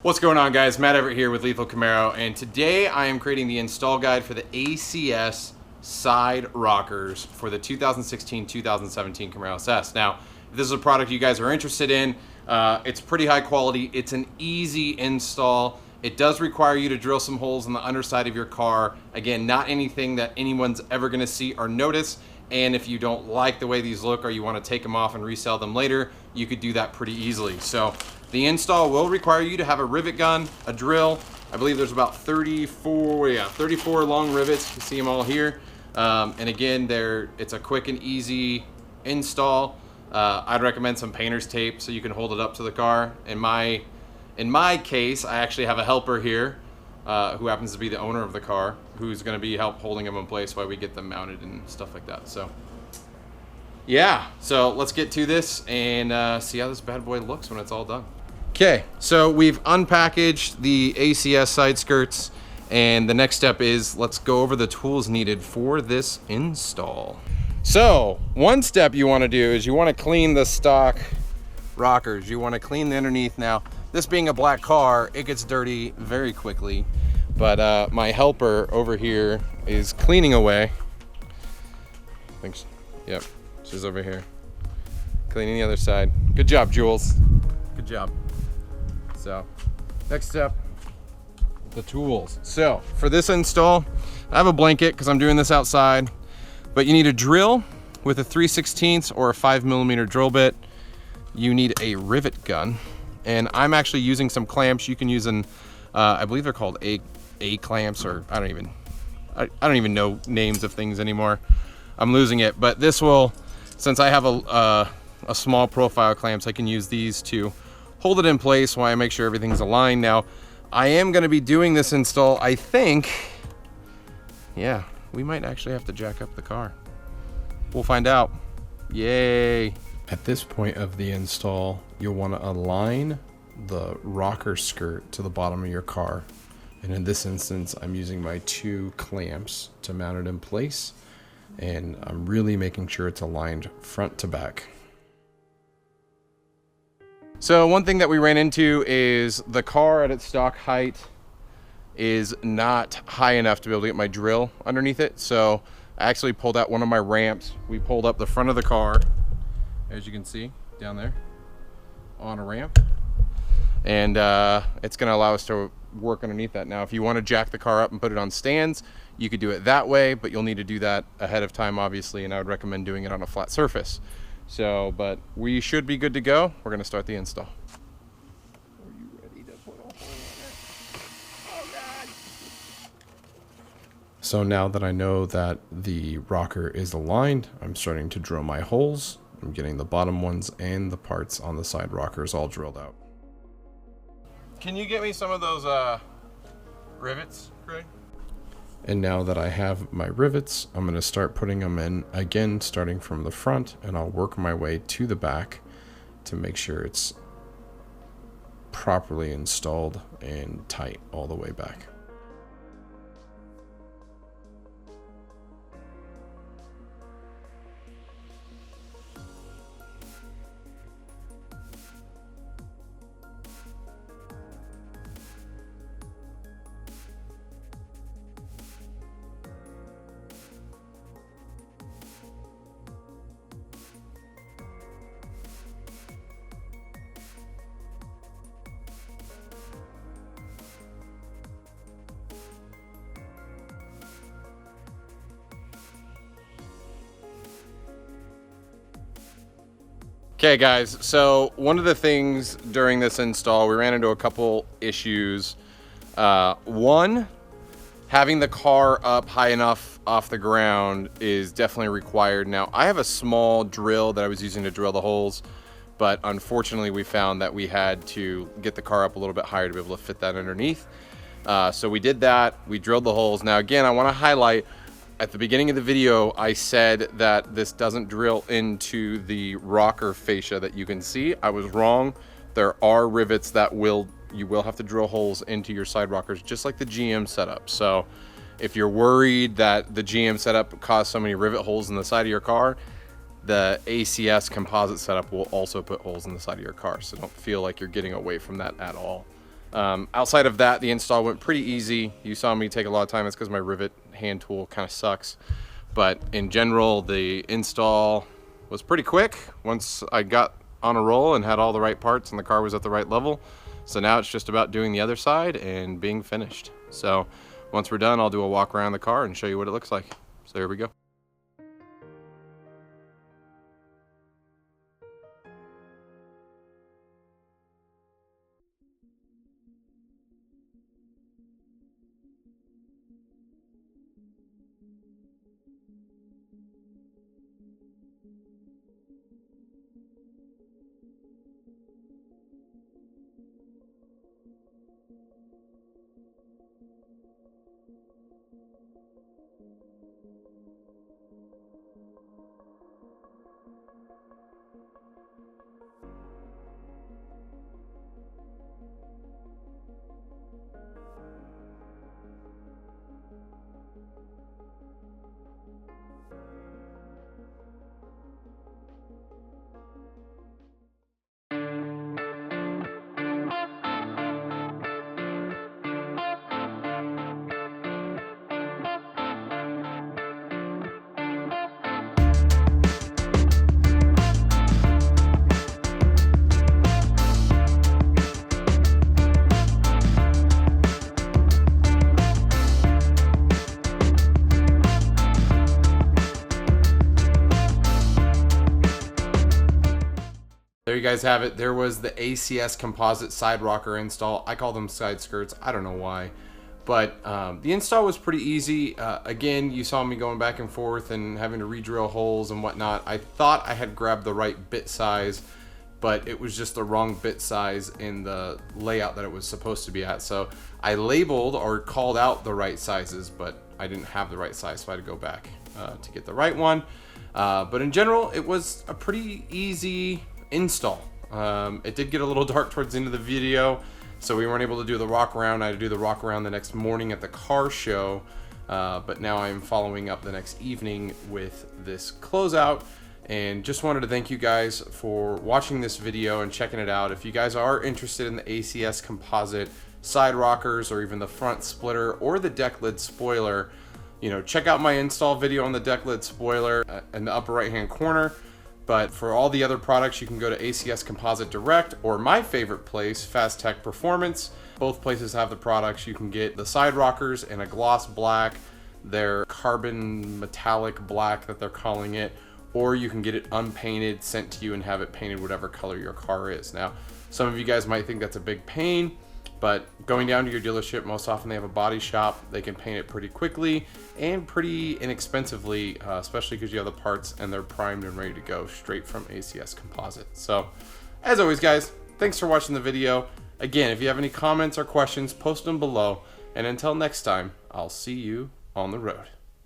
What's going on, guys? Matt Everett here with Lethal Camaro, and today I am creating the install guide for the ACS side rockers for the 2016-2017 Camaro SS. Now, if this is a product you guys are interested in, it's pretty high quality. It's an easy install. It does require you to drill some holes in the underside of your car. Again, not anything that anyone's ever gonna see or notice. And if you don't like the way these look or you want to take them off and resell them later, you could do that pretty easily. So the install will require you to have a rivet gun, a drill. I believe there's about 34 long rivets. You can see them all here. And again, it's a quick and easy install. I'd recommend some painter's tape so you can hold it up to the car. In my case, I actually have a helper here who happens to be the owner of the car, who's going to be holding them in place while we get them mounted and stuff like that. So yeah, so let's get to this and see how this bad boy looks when it's all done. Okay, so we've unpackaged the ACS side skirts, and the next step is let's go over the tools needed for this install. So one step you want to do is you want to clean the stock rockers. You want to clean the underneath. Now, this being a black car, it gets dirty very quickly, but my helper over here is cleaning away. Thanks. Yep, she's over here cleaning the other side. Good job, Jules. Good job. So next step, the tools. So for this install, I have a blanket because I'm doing this outside, but you need a drill with a 3/16 or a 5mm drill bit. You need a rivet gun, and I'm actually using some clamps. You can use I believe they're called A clamps, or I don't even know names of things anymore. I'm losing it, but this will, since I have a small profile clamps, I can use these to hold it in place while I make sure everything's aligned. Now, I am going to be doing this install, I think. Yeah, we might actually have to jack up the car. We'll find out. Yay. At this point of the install, you'll want to align the rocker skirt to the bottom of your car. And in this instance, I'm using my 2 clamps to mount it in place. And I'm really making sure it's aligned front to back. So one thing that we ran into is the car at its stock height is not high enough to be able to get my drill underneath it. So I actually pulled out one of my ramps. We pulled up the front of the car, as you can see down there on a ramp, and it's going to allow us to work underneath that. Now, if you want to jack the car up and put it on stands, you could do it that way, but you'll need to do that ahead of time, obviously, and I would recommend doing it on a flat surface. So, but we should be good to go. We're going to start the install. Are you ready to put a hole in it? Oh, God. So now that I know that the rocker is aligned, I'm starting to drill my holes. I'm getting the bottom ones and the parts on the side rockers all drilled out. Can you get me some of those rivets, Craig? And now that I have my rivets, I'm going to start putting them in again, starting from the front, and I'll work my way to the back to make sure it's properly installed and tight all the way back. Okay guys, so one of the things during this install, we ran into a couple issues. One, having the car up high enough off the ground is definitely required. Now, I have a small drill that I was using to drill the holes, but unfortunately we found that we had to get the car up a little bit higher to be able to fit that underneath. So we did that, we drilled the holes. Now again, I want to highlight, at the beginning of the video, I said that this doesn't drill into the rocker fascia that you can see. I was wrong. There are rivets that you will have to drill holes into your side rockers, just like the GM setup. So if you're worried that the GM setup caused so many rivet holes in the side of your car, the ACS Composite setup will also put holes in the side of your car. So don't feel like you're getting away from that at all. Outside of that, the install went pretty easy. You saw me take a lot of time. It's because my rivet hand tool kind of sucks. But in general, the install was pretty quick once I got on a roll and had all the right parts and the car was at the right level. So now it's just about doing the other side and being finished. So once we're done, I'll do a walk around the car and show you what it looks like. So here we go. There you guys have it. There was the ACS Composite side rocker install. I call them side skirts. I don't know why. But the install was pretty easy. Again, you saw me going back and forth and having to re-drill holes and whatnot. I thought I had grabbed the right bit size, but it was just the wrong bit size in the layout that it was supposed to be at. So I labeled or called out the right sizes, but I didn't have the right size, so I had to go back to get the right one. But in general, it was a pretty easy install. It did get a little dark towards the end of the video, so we weren't able to do the rock around. I had to do the rock around the next morning at the car show, but now I'm following up the next evening with this closeout. And just wanted to thank you guys for watching this video and checking it out. If you guys are interested in the ACS Composite side rockers or even the front splitter or the deck lid spoiler, you know, check out my install video on the deck lid spoiler in the upper right hand corner. But for all the other products, you can go to ACS Composite Direct or my favorite place, Fast Tech Performance. Both places have the products. You can get the side rockers in a gloss black, their carbon metallic black that they're calling it, or you can get it unpainted, sent to you and have it painted whatever color your car is. Now, some of you guys might think that's a big pain, but going down to your dealership, most often they have a body shop. They can paint it pretty quickly and pretty inexpensively, especially because you have the parts and they're primed and ready to go straight from ACS Composite. So, as always, guys, thanks for watching the video. Again, if you have any comments or questions, post them below. And until next time, I'll see you on the road.